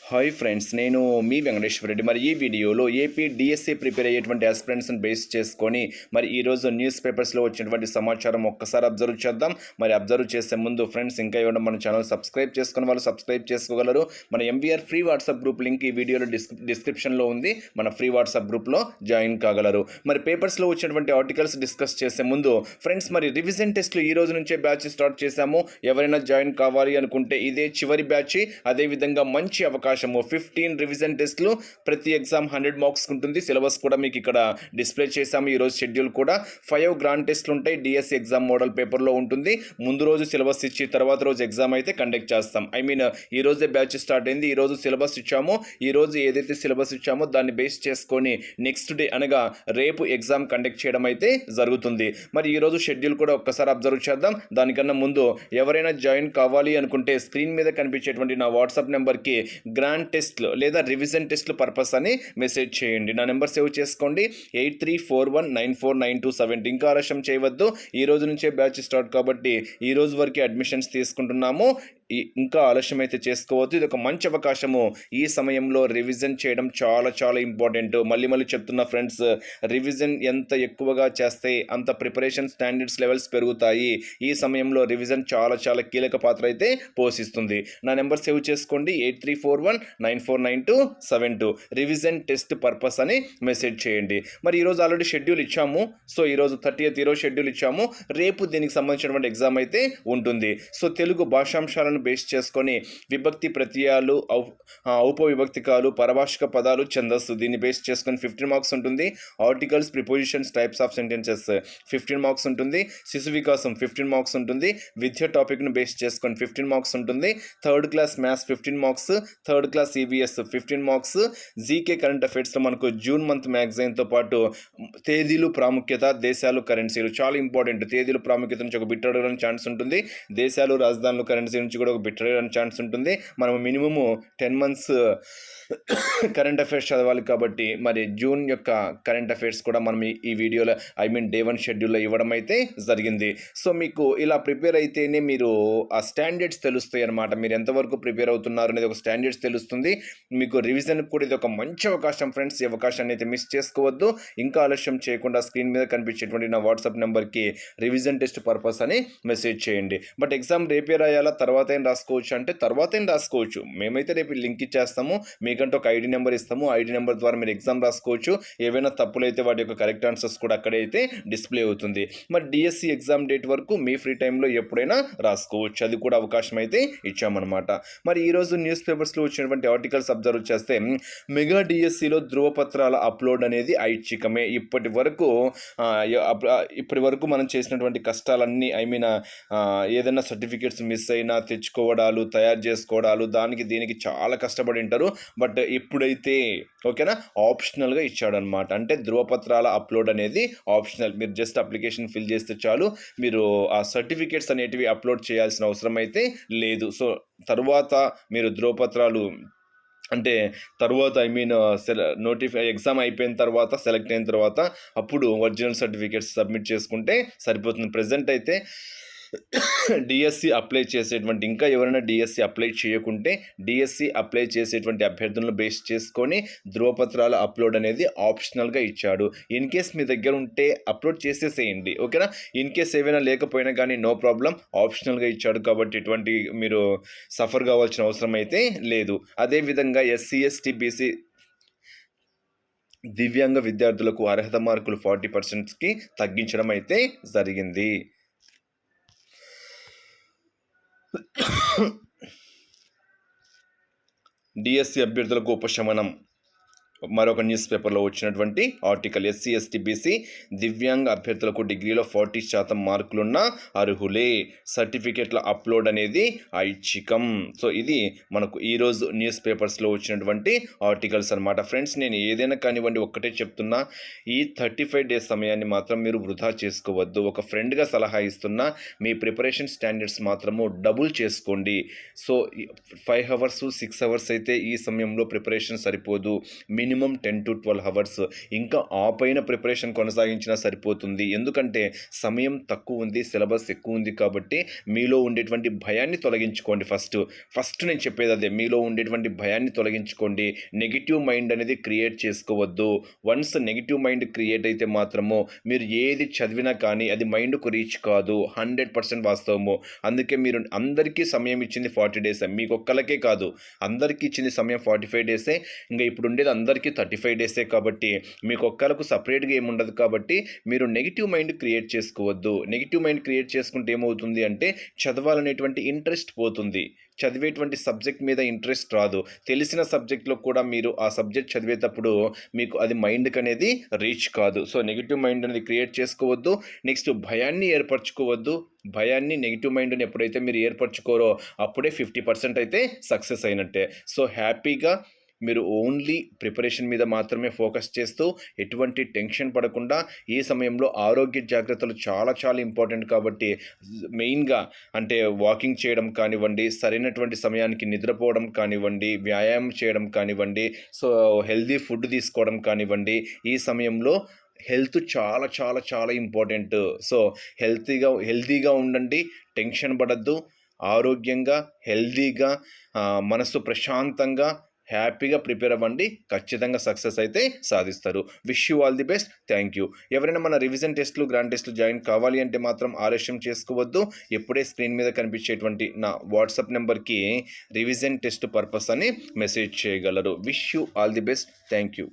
Hi friends, నేను మీ వెంకటేశ్వర రెడ్డి. మరి ఈ వీడియోలో ఏపీ డిఎస్సి ప్రిపేర్ అయ్యేటువంటి ఆస్పిరెంట్స్ని బేస్ చేసుకొని మరి ఈరోజు న్యూస్ పేపర్స్లో వచ్చినటువంటి సమాచారం ఒక్కసారి అబ్జర్వ్ చేద్దాం. మరి అబ్జర్వ్ చేసే ముందు ఫ్రెండ్స్, ఇంకా ఇవ్వడం మన ఛానల్ సబ్స్క్రైబ్ చేసుకున్న వాళ్ళు సబ్స్క్రైబ్ చేసుకోగలరు. మన MVR free WhatsApp group link ఈ వీడియోలో డిస్క్రిప్షన్లో ఉంది. మన ఫ్రీ వాట్సాప్ గ్రూప్లో జాయిన్ కాగలరు. మరి పేపర్స్లో వచ్చినటువంటి ఆర్టికల్స్ డిస్కస్ చేసే ముందు ఫ్రెండ్స్, మరి రివిజన్ టెస్ట్లు ఈ రోజు నుంచే బ్యాచ్ స్టార్ట్ చేశాము. ఎవరైనా జాయిన్ కావాలి అనుకుంటే ఇదే చివరి బ్యాచ్. అదేవిధంగా మంచి అవకాశం 15 రివిజన్ టెస్ట్లు, ప్రతి ఎగ్జామ్ 100 మార్క్స్ ఉంటుంది. సిలబస్ కూడా మీకు ఇక్కడ డిస్ప్లే చేశాము. ఈరోజు షెడ్యూల్ కూడా 5 గ్రాండ్ టెస్ట్లు ఉంటాయి. డిఎస్సి ఎగ్జామ్ మోడల్ పేపర్లో ఉంటుంది. ముందు రోజు సిలబస్ ఇచ్చి తర్వాత రోజు ఎగ్జామ్ అయితే కండక్ట్ చేస్తాం. ఈ రోజే బ్యాచ్ స్టార్ట్ అయింది. ఈ రోజు సిలబస్ ఇచ్చామో, ఈ రోజు ఏదైతే సిలబస్ ఇచ్చామో దాన్ని బేస్ చేసుకొని నెక్స్ట్ డే అనగా రేపు ఎగ్జామ్ కండక్ట్ చేయడం అయితే జరుగుతుంది. మరి ఈ రోజు షెడ్యూల్ కూడా ఒక్కసారి అబ్జర్వ్ చేద్దాం. దానికన్నా ముందు ఎవరైనా జాయిన్ కావాలి అనుకుంటే స్క్రీన్ మీద కనిపించేటువంటి నా వాట్సాప్ నెంబర్కి గ్రాండ్ టెస్ట్లు లేదా రివిజన్ టెస్ట్లు పర్పస్ అని మెసేజ్ చేయండి. నా నెంబర్ సేవ్ చేసుకోండి, 8341949270. ఇంకా ఆలస్యం చేయవద్దు. ఈ రోజు నుంచే బ్యాచ్ స్టార్ట్ కాబట్టి ఈ రోజు వరకు అడ్మిషన్స్ తీసుకుంటున్నాము. ఇంకా ఆలస్యం అయితే చేసుకోవద్దు. ఇది ఒక మంచి అవకాశము. ఈ సమయంలో రివిజన్ చేయడం చాలా చాలా ఇంపార్టెంట్. మళ్ళీ చెప్తున్నా ఫ్రెండ్స్, రివిజన్ ఎంత ఎక్కువగా చేస్తే అంత ప్రిపరేషన్ స్టాండర్డ్స్ లెవెల్స్ పెరుగుతాయి. ఈ సమయంలో రివిజన్ చాలా చాలా కీలక పాత్ర అయితే పోషిస్తుంది. నా నెంబర్ సేవ్ చేసుకోండి, 8341949272. రివిజన్ టెస్ట్ పర్పస్ అని మెసేజ్ చేయండి. మరి ఈరోజు ఆల్రెడీ షెడ్యూల్ ఇచ్చాము. సో ఈరోజు 30th ఈరోజు షెడ్యూల్ ఇచ్చాము. రేపు దీనికి సంబంధించినటువంటి ఎగ్జామ్ అయితే ఉంటుంది. సో తెలుగు భాషాంశాలను బేస్ చేసుకొని విభక్తి ప్రత్యయాలు, ఉపవిభక్తికాలు, పరభాషిక పదాలు, ఛందస్సు, దీన్ని బేస్ చేసుకొని 15 మార్క్స్ ఉంటుంది. Articles, prepositions, types of sentences 15 marks ఉంటుంది. శిశు వికాసం 15 మార్క్స్ ఉంటుంది. విద్య టాపిక్ను బేస్ చేసుకొని 15 మార్క్స్ ఉంటుంది. Third class maths 15 marks, third class EVS 15 marks. GK current అఫైర్స్లో మనకు జూన్ మంత్ మ్యాగజైన్తో పాటు తేదీలు, ప్రాముఖ్యత, దేశాలు, కరెన్సీలు చాలా ఇంపార్టెంట్. తేదీలు, ప్రాముఖ్యత నుంచి ఒక బిట్ అడగడానికి ఛాన్స్ ఉంటుంది. దేశాలు, రాజధానులు, కరెన్సీ నుంచి కూడా ఒక బిట్ అడగడానికి ఛాన్స్ ఉంటుంది. మనం మినిమము 10 months కరెంట్ అఫైర్స్ చదవాలి కాబట్టి మరి జూన్ యొక్క కరెంట్ అఫైర్స్ కూడా మనం ఈ వీడియోలో డే 1 షెడ్యూల్లో ఇవ్వడం అయితే జరిగింది. సో మీకు ఇలా ప్రిపేర్ అయితేనే మీరు ఆ స్టాండర్డ్స్ తెలుస్తాయి అన్నమాట. మీరు ఎంతవరకు ప్రిపేర్ అవుతున్నారు అనేది ఒక స్టాండర్డ్స్ తెలుస్తుంది. మీకు రివిజన్ కూడా ఇది ఒక మంచి అవకాశం ఫ్రెండ్స్. ఈ అవకాశాన్ని అయితే మిస్ చేసుకోవద్దు. ఇంకా ఆలస్యం చేయకుండా స్క్రీన్ మీద కనిపించేటువంటి నా వాట్సాప్ నెంబర్కి రివిజన్ టెస్ట్ పర్పస్ అని మెసేజ్ చేయండి. బట్ ఎగ్జామ్ రేపే రాయాలా, తర్వాత ఏం రాసుకోవచ్చు అంటే తర్వాత ఏం రాసుకోవచ్చు. మేమైతే రేపు లింక్ ఇచ్చేస్తాము. మీకంటే ఒక ఐడి నెంబర్ ఇస్తాము. ఐడి నెంబర్ ద్వారా మీరు ఎగ్జామ్ రాసుకోవచ్చు. ఏవైనా తప్పులైతే వాటి యొక్క కరెక్ట్ ఆన్సర్స్ కూడా అక్కడే అయితే డిస్ప్లే అవుతుంది. మరి డిఎస్సి ఎగ్జామ్ డేట్ వరకు మీ ఫ్రీ టైంలో ఎప్పుడైనా రాసుకోవచ్చు. అది కూడా అవకాశం అయితే ఇచ్చామన్నమాట. మరి ఈరోజు న్యూస్ పేపర్స్లో వచ్చినటువంటి ఆర్టికల్స్ అబ్జర్వ్ చేస్తే మెగా డిఎస్సిలో ధృవపత్రాల అప్లోడ్ అనేది ఐచ్ఛికమే. ఇప్పటి వరకు మనం చేసినటువంటి కష్టాలన్నీ ఏదైనా సర్టిఫికేట్స్ మిస్ అయినా తెచ్చుకోవడాలు, తయారు చేసుకోవడాలు, దీనికి చాలా కష్టపడి ఉంటారు. బట్ ఇప్పుడైతే ఓకేనా, ఆప్షనల్గా ఇచ్చాడనమాట. అంటే ధృవపత్రాల అప్లోడ్ అనేది ఆప్షనల్. మీరు జస్ట్ అప్లికేషన్ ఫిల్ చేస్తే చాలు. మీరు ఆ సర్టిఫికేట్స్ అనేటివి అప్లోడ్ చేయాల్సిన అవసరం అయితే లేదు. సో తర్వాత మీరు ధృవపత్రాలు అంటే తర్వాత ఎగ్జామ్ అయిపోయిన తర్వాత, సెలెక్ట్ అయిన తర్వాత అప్పుడు ఒరిజినల్ సర్టిఫికేట్స్ సబ్మిట్ చేసుకుంటే సరిపోతుంది. ప్రెజెంట్ అయితే డిఎస్సి అప్లై చేసేటువంటి, ఇంకా ఎవరైనా డిఎస్సి అప్లై చేయకుంటే డిఎస్సి అప్లై చేసేటువంటి అభ్యర్థులను బేస్ చేసుకొని ధృవపత్రాల అప్లోడ్ అనేది ఆప్షనల్గా ఇచ్చాడు. ఇన్ కేస్ మీ దగ్గర ఉంటే అప్లోడ్ చేసేసేయండి, ఓకేనా. ఇన్ కేస్ ఏవైనా లేకపోయినా కానీ నో ప్రాబ్లం, ఆప్షనల్గా ఇచ్చాడు కాబట్టి ఎటువంటి మీరు సఫర్ కావాల్సిన అవసరం అయితే లేదు. అదేవిధంగా ఎస్సీ, ఎస్టీ, బీసీ దివ్యాంగ విద్యార్థులకు అర్హత మార్కులు 40%కి తగ్గించడం అయితే జరిగింది. డిఎస్సి అభ్యర్థులకు ఉపశమనం. మరొక న్యూస్ పేపర్లో వచ్చినటువంటి ఆర్టికల్, ఎస్సీ, ఎస్టీ, బీసీ దివ్యాంగ అభ్యర్థులకు డిగ్రీలో 40% మార్కులున్న అర్హులే. సర్టిఫికేట్ల అప్లోడ్ అనేది ఐచ్ఛికం. సో ఇది మనకు ఈరోజు న్యూస్ పేపర్స్లో వచ్చినటువంటి ఆర్టికల్స్ అనమాట. ఫ్రెండ్స్, నేను ఏదైనా కానివ్వండి ఒక్కటే చెప్తున్నా, ఈ 35 days సమయాన్ని మాత్రం మీరు వృధా చేసుకోవద్దు. ఒక ఫ్రెండ్గా సలహా ఇస్తున్నా, మీ ప్రిపరేషన్ స్టాండర్డ్స్ మాత్రము డబుల్ చేసుకోండి. సో 5 hours 6 hours అయితే ఈ సమయంలో ప్రిపరేషన్ సరిపోదు. Minimum 10 to 12 hours. ఇంకా ఆ పైన ప్రిపరేషన్ కొనసాగించినా సరిపోతుంది. ఎందుకంటే సమయం తక్కువ ఉంది, సిలబస్ ఎక్కువ ఉంది కాబట్టి మీలో ఉండేటువంటి భయాన్ని తొలగించుకోండి. ఫస్ట్ నేను చెప్పేది అదే, మీలో ఉండేటువంటి భయాన్ని తొలగించుకోండి. నెగిటివ్ మైండ్ అనేది క్రియేట్ చేసుకోవద్దు. వన్స్ నెగిటివ్ మైండ్ క్రియేట్ అయితే మాత్రము మీరు ఏది చదివినా కానీ అది మైండ్కు రీచ్ కాదు. 100% వాస్తవము. అందుకే మీరు అందరికీ సమయం ఇచ్చింది 40 డేస్. మీకొక్కలకే కాదు, అందరికీ ఇచ్చింది సమయం 45 డేసే. ఇంకా ఇప్పుడు ఉండేది అందరికీ 35 డేసే కాబట్టి మీకు ఒక్కలకు సపరేట్గా ఏముండదు. కాబట్టి మీరు నెగిటివ్ మైండ్ క్రియేట్ చేసుకోవద్దు. నెగిటివ్ మైండ్ క్రియేట్ చేసుకుంటే ఏమవుతుంది అంటే చదవాలనేటువంటి ఇంట్రెస్ట్ పోతుంది, చదివేటువంటి సబ్జెక్ట్ మీద ఇంట్రెస్ట్ రాదు. తెలిసిన సబ్జెక్ట్లో కూడా మీరు ఆ సబ్జెక్ట్ చదివేటప్పుడు మీకు అది మైండ్కి అనేది రీచ్ కాదు. సో నెగిటివ్ మైండ్ అనేది క్రియేట్ చేసుకోవద్దు. నెక్స్ట్ భయాన్ని ఏర్పరచుకోవద్దు. భయాన్ని, నెగిటివ్ మైండ్ని ఎప్పుడైతే మీరు ఏర్పరచుకోరో అప్పుడే 50% అయితే సక్సెస్ అయినట్టే. సో హ్యాపీగా మీరు ఓన్లీ ప్రిపరేషన్ మీద మాత్రమే ఫోకస్ చేస్తూ ఎటువంటి టెన్షన్ పడకుండా, ఈ సమయంలో ఆరోగ్య జాగ్రత్తలు చాలా చాలా ఇంపార్టెంట్ కాబట్టి మెయిన్గా అంటే వాకింగ్ చేయడం కానివ్వండి, సరైనటువంటి సమయానికి నిద్రపోవడం కానివ్వండి, వ్యాయామం చేయడం కానివ్వండి, సో హెల్దీ ఫుడ్ తీసుకోవడం కానివ్వండి. ఈ సమయంలో హెల్త్ చాలా చాలా చాలా ఇంపార్టెంట్. సో హెల్తీగా ఉండండి, టెన్షన్ పడద్దు, ఆరోగ్యంగా హెల్దీగా మనసు ప్రశాంతంగా హ్యాపీగా ప్రిపేర్ అవ్వండి. ఖచ్చితంగా సక్సెస్ అయితే సాధిస్తారు. Wish you all the best. Thank you. ఎవరైనా మన రివిజన్ టెస్టులు, గ్రాండ్ టెస్టులు జాయిన్ కావాలి అంటే మాత్రం ఆలస్యం చేసుకోవద్దు. ఎప్పుడే స్క్రీన్ మీద కనిపించేటువంటి నా వాట్సాప్ నెంబర్కి రివిజన్ టెస్ట్ పర్పస్ అని మెసేజ్ చేయగలరు. Wish you all the best. Thank you.